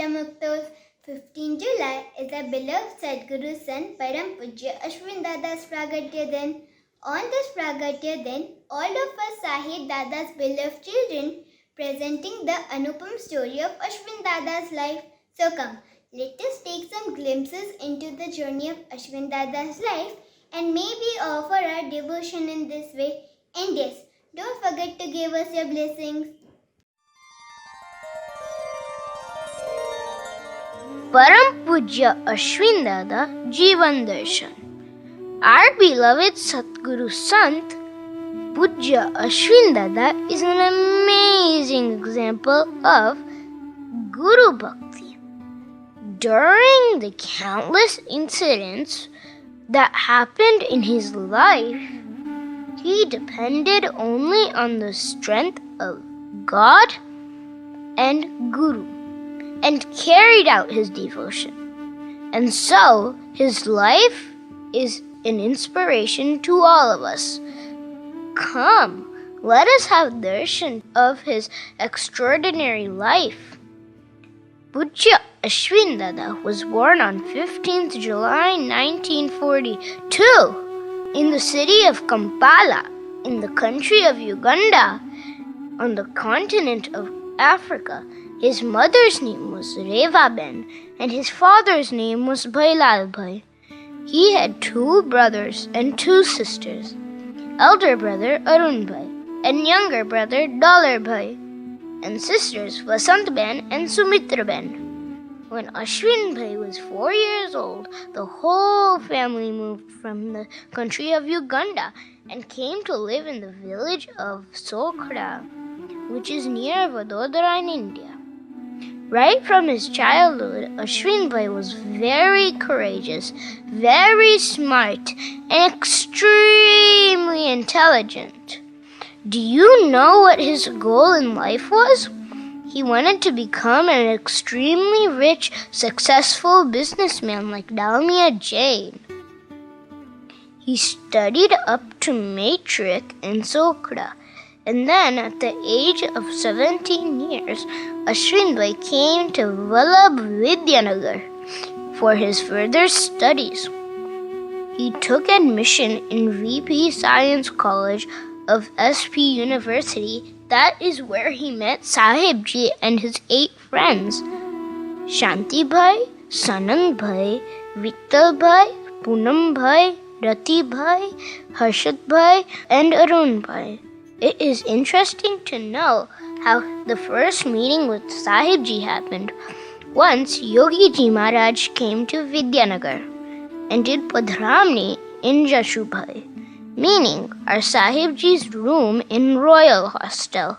Muktos. 15 July is our beloved Sadguru's son Param Pujya Ashwin Dada's Pragatya Din. On this Pragatya Din, all of us Sahib Dada's beloved children presenting the Anupam story of Ashwin Dada's life. So come, let us take some glimpses into the journey of Ashwin Dada's life and maybe offer our devotion in this way. And yes, don't forget to give us your blessings. Param Pujya Ashwin Dada Jivan Darshan. Our beloved Sadguru Sant Pujya Ashwin Dada is an amazing example of Guru Bhakti. During the countless incidents that happened in his life, he depended only on the strength of God and Guru and carried out his devotion. And so, his life is an inspiration to all of us. Come, let us have darshan of his extraordinary life. Pujya Ashwin Dada was born on 15th July 1942 in the city of Kampala, in the country of Uganda, on the continent of Africa. His mother's name was Reva Ben and his father's name was Bhailal Bhai. He had 2 brothers and 2 sisters, elder brother Arun Bhai and younger brother Dollar Bhai, and sisters Vasant Ben and Sumitra Ben. When Ashwin Bhai was 4 years old, the whole family moved from the country of Uganda and came to live in the village of Sokhra, which is near Vadodara in India. Right from his childhood, Ashwin Bhai was very courageous, very smart, and extremely intelligent. Do you know what his goal in life was? He wanted to become an extremely rich, successful businessman like Dalmia Jain. He studied up to matric in Sokhra, and then at the age of 17 years, Ashwin Bhai came to Vallabh Vidyanagar for his further studies. He took admission in VP Science College of SP University. That is where he met Sahibji and his 8 friends, Shanti Bhai, Sanand Bhai, Vittal Bhai, Poonam Bhai, Rati Bhai, Harshad Bhai, and Arun Bhai. It is interesting to know how the first meeting with Sahibji happened. Once Yogi Ji Maharaj came to Vidyanagar and did Padramni in Jashubhai, meaning our Sahibji's room in Royal Hostel.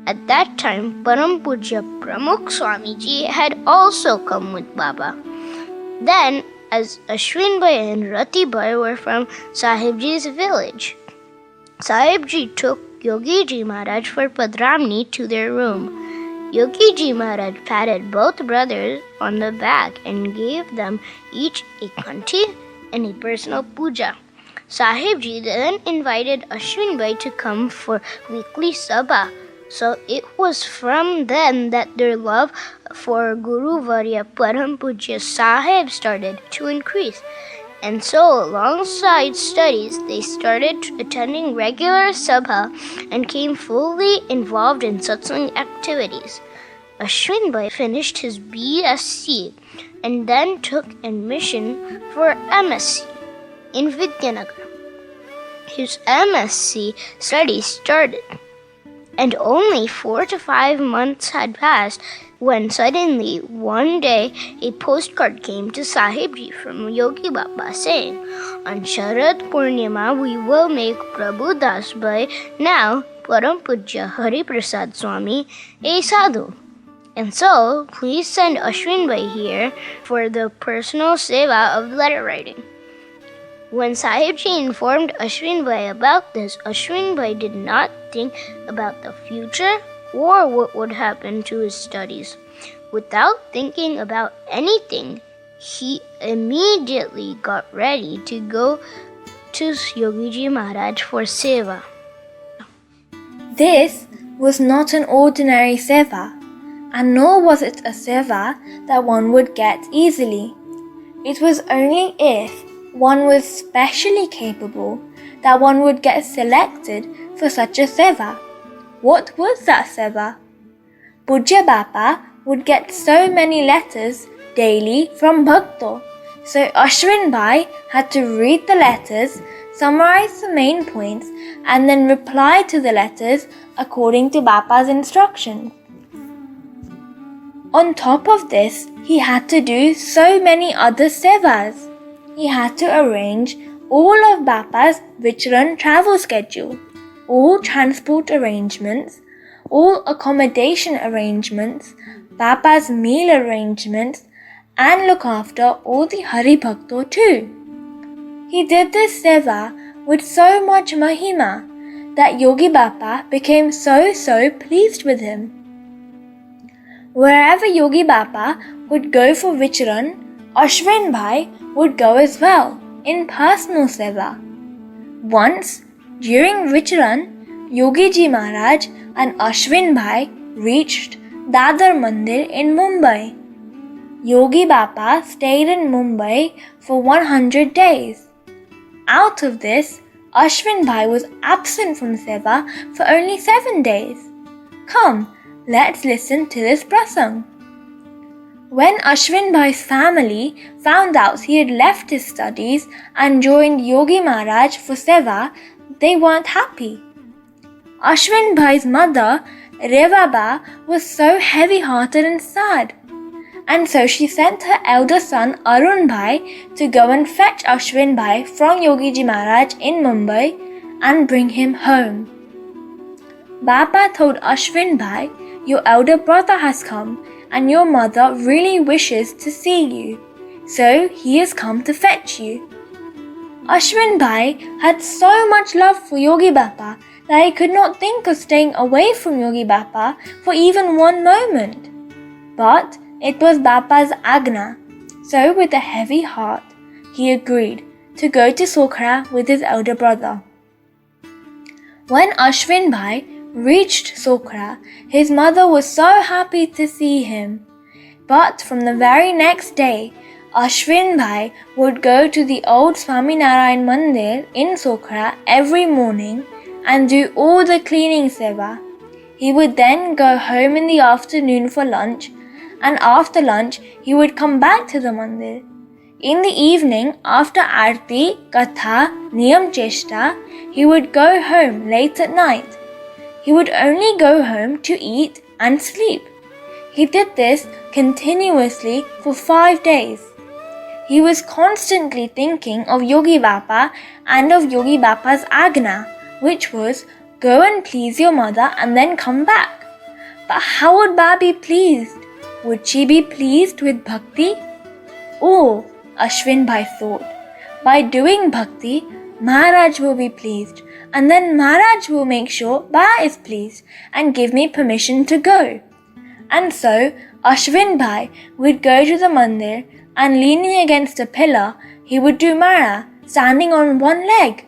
At that time, Param Pujya Pramukh Swamiji had also come with Baba. Then, as Ashwin Bhai and Rati Bhai were from Sahibji's village, Sahibji took Yogi Ji Maharaj for Padramni to their room. Yogi Ji Maharaj patted both brothers on the back and gave them each a kanti and a personal puja. Sahibji then invited Ashwin Bhai to come for weekly sabha. So it was from then that their love for Guru Varya Param Pujya Sahib started to increase. And so, alongside studies, they started attending regular sabha and came fully involved in satsang activities. Ashwin Bhai finished his BSc and then took admission for MSc in Vidyanagar. His MSc studies started, and only 4 to 5 months had passed when suddenly one day a postcard came to Sahibji from Yogi Baba saying, "On Sharad Purnima we will make Prabhu Das Bhai, now Param Pujya Hari Prasad Swami, a sadhu. And so, please send Ashwin Bhai here for the personal seva of letter writing." When Sahibji informed Ashwin Bhai about this, Ashwin Bhai did not think about the future or what would happen to his studies. Without thinking about anything, he immediately got ready to go to Yogi Ji Maharaj for seva. This was not an ordinary seva, and nor was it a seva that one would get easily. It was only if one was specially capable that one would get selected for such a seva. What was that seva? Pujya Bappa would get so many letters daily from Bhakto. So Ashwin Bhai had to read the letters, summarize the main points, and then reply to the letters according to Bappa's instructions. On top of this, he had to do so many other sevas. He had to arrange all of Bappa's Vichran travel schedule, all transport arrangements, all accommodation arrangements, Bappa's meal arrangements, and look after all the Hari Bhakto too. He did this seva with so much mahima that Yogi Bappa became so pleased with him. Wherever Yogi Bappa would go for Vichran, Ashwin Bhai would go as well in personal seva. Once, during Vichran, Yogi Ji Maharaj and Ashwin Bhai reached Dadar Mandir in Mumbai. Yogi Bappa stayed in Mumbai for 100 days. Out of this, Ashwin Bhai was absent from seva for only 7 days. Come, let's listen to this prasang. When Ashwin Bhai's family found out he had left his studies and joined Yogi Maharaj for seva, they weren't happy. Ashwin Bhai's mother, Revaba, was so heavy-hearted and sad. And so she sent her elder son Arun Bhai to go and fetch Ashwin Bhai from Yogi Ji Maharaj in Mumbai and bring him home. Bappa told Ashwin Bhai, "Your elder brother has come and your mother really wishes to see you, so he has come to fetch you." Ashwin Bhai had so much love for Yogi Bappa that he could not think of staying away from Yogi Bappa for even one moment. But it was Bappa's agna, so with a heavy heart, he agreed to go to Sokhra with his elder brother. When Ashwin Bhai reached Sokhra, his mother was so happy to see him. But from the very next day, Ashwin Bhai would go to the old Swaminarayan Mandir in Sokhra every morning and do all the cleaning seva. He would then go home in the afternoon for lunch, and after lunch he would come back to the mandir. In the evening, after Aarti, Katha, Niyam Cheshta, he would go home late at night. He would only go home to eat and sleep. He did this continuously for 5 days. He was constantly thinking of Yogi Bappa and of Yogi Bappa's agna, which was, go and please your mother and then come back. But how would Ba be pleased? Would she be pleased with bhakti? Oh, Ashwin Bhai thought, by doing bhakti, Maharaj will be pleased, and then Maharaj will make sure Ba is pleased and give me permission to go. And so Ashwin Bhai would go to the mandir and leaning against a pillar, he would do Mara, standing on one leg.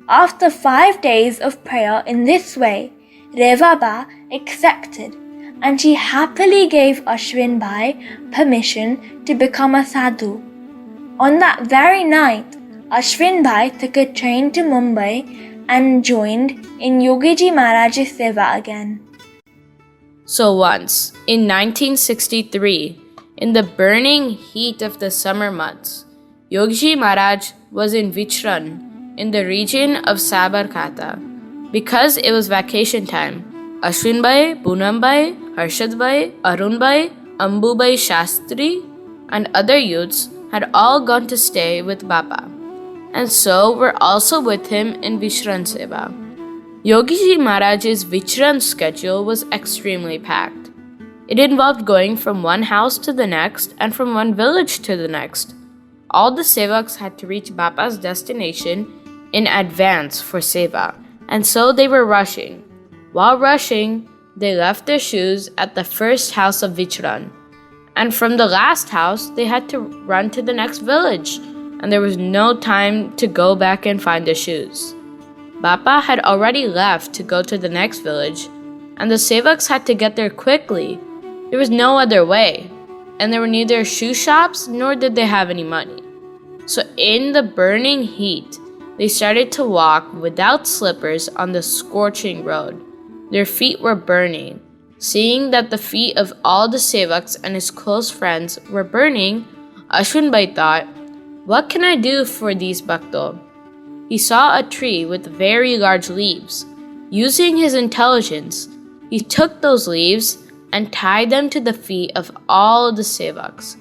After 5 days of prayer in this way, Revaba accepted, and she happily gave Ashwin Bhai permission to become a sadhu. On that very night, Ashwin Bhai took a train to Mumbai and joined in Yogi Ji Maharaj's seva again. So once, in 1963, in the burning heat of the summer months, Yogi Ji Maharaj was in Vichran in the region of Sabarkata. Because it was vacation time, Ashwin Bhai, Poonam Bhai, Harshad Bhai, Arun Bhai, Ambu Bhai Shastri, and other youths had all gone to stay with Bappa, and so were also with him in Vichran Seva. Yogi Ji Maharaj's Vichran schedule was extremely packed. It involved going from one house to the next and from one village to the next. All the sevaks had to reach Bappa's destination in advance for seva, and so they were rushing. While rushing, they left their shoes at the first house of Vichran, and from the last house they had to run to the next village, and there was no time to go back and find their shoes. Bappa had already left to go to the next village, and the sevaks had to get there quickly There was no other way, and there were neither shoe shops nor did they have any money. So in the burning heat, they started to walk without slippers on the scorching road. Their feet were burning. Seeing that the feet of all the sevaks and his close friends were burning, Ashwin Bhai thought, "What can I do for these bhakto?" He saw a tree with very large leaves. Using his intelligence, he took those leaves and tied them to the feet of all the sevaks,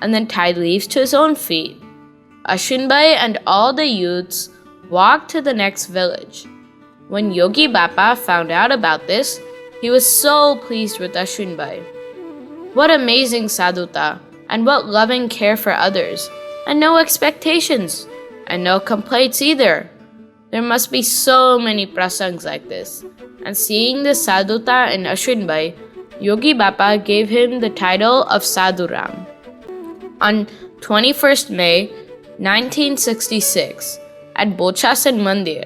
and then tied leaves to his own feet. Ashwin Bhai and all the youths walked to the next village. When Yogi Bappa found out about this, he was so pleased with Ashwin Bhai. What amazing sadhuta, and what loving care for others, and no expectations, and no complaints either. There must be so many prasangs like this. And seeing the sadhuta in Ashwin Bhai, Yogi Bappa gave him the title of Sadhuram. On 21st May 1966, at Bochasan Mandir,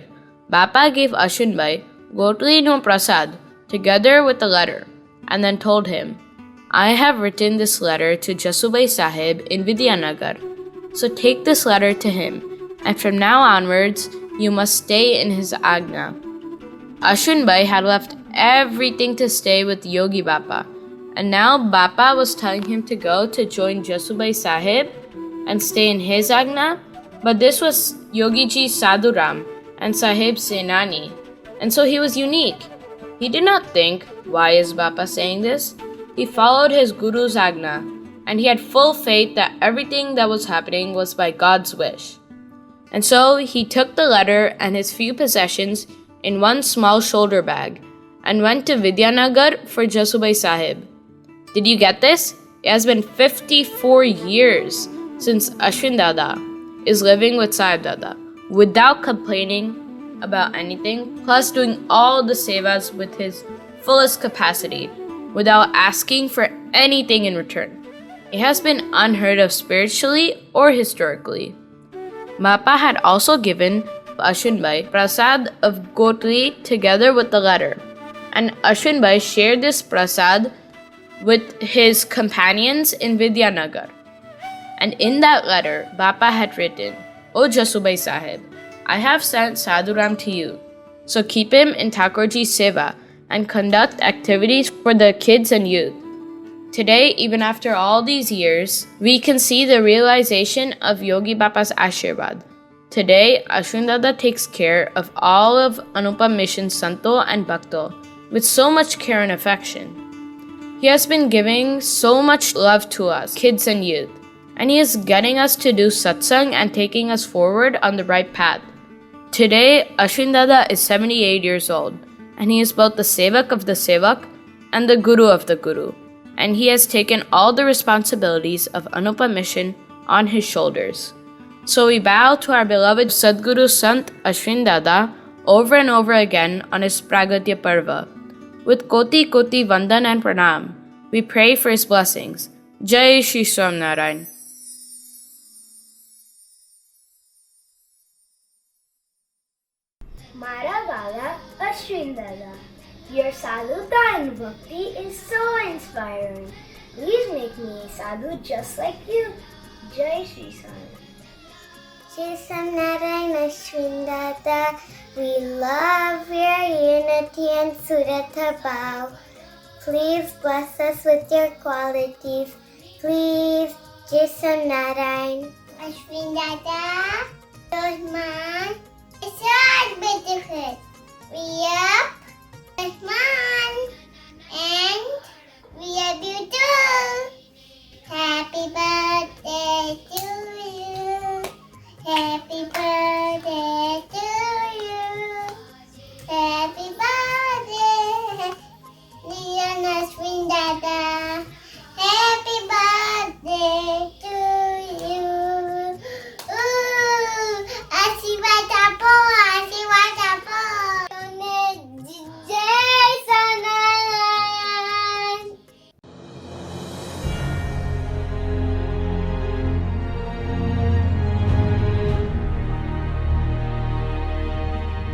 Bappa gave Ashwin Bhai Gotli no Prasad together with a letter, and then told him, "I have written this letter to Jasubai Sahib in Vidyanagar, so take this letter to him, and from now onwards, you must stay in his agna." Ashwin Bhai had left everything to stay with Yogi Bappa, and now Bappa was telling him to go to join Jasubai Sahib and stay in his agna, but this was Yogi Ji Sadhuram and Sahib Senani, and so he was unique. He did not think, "Why is Bappa saying this?" He followed his Guru's agna, and he had full faith that everything that was happening was by God's wish. And so he took the letter and his few possessions in one small shoulder bag and went to Vidyanagar for Jasubai Sahib. Did you get this? It has been 54 years since Ashwin Dada is living with Sahib Dada without complaining about anything, plus doing all the sevas with his fullest capacity without asking for anything in return. It has been unheard of spiritually or historically. Bappa had also given Ashwin Bhai prasad of Gotli together with the letter, and Ashwin Bhai shared this prasad with his companions in Vidyanagar. And in that letter, Bappa had written, "O Jasubai Sahib, I have sent Sadhuram to you, so keep him in Thakurji's seva and conduct activities for the kids and youth." Today, even after all these years, we can see the realization of Yogi Bappa's Ashirwad. Today, Ashwin Dada takes care of all of Anupam Mission Santo and Bhakto with so much care and affection. He has been giving so much love to us, kids and youth, and he is getting us to do satsang and taking us forward on the right path. Today, Ashwin Dada is 78 years old, and he is both the sevak of the sevak and the guru of the guru, and he has taken all the responsibilities of Anupam Mission on his shoulders. So we bow to our beloved Sadguru Sant Ashwin Dada over and over again on his Pragatya Parva. With Koti Koti Vandan and Pranam, we pray for his blessings. Jai Shri Swaminarayan. Mara Wala Ashwin Dada, your sadhuta and bhakti is so inspiring. Please make me a sadhu just like you. Jai Shri Swaminarayan. Shri Swaminarayan Ashwin Dada, we love your unity and Surata Bhav. Please bless us with your qualities. Please, Shri Swaminarayan. Ashwin Dada, Rahman, it's so beautiful.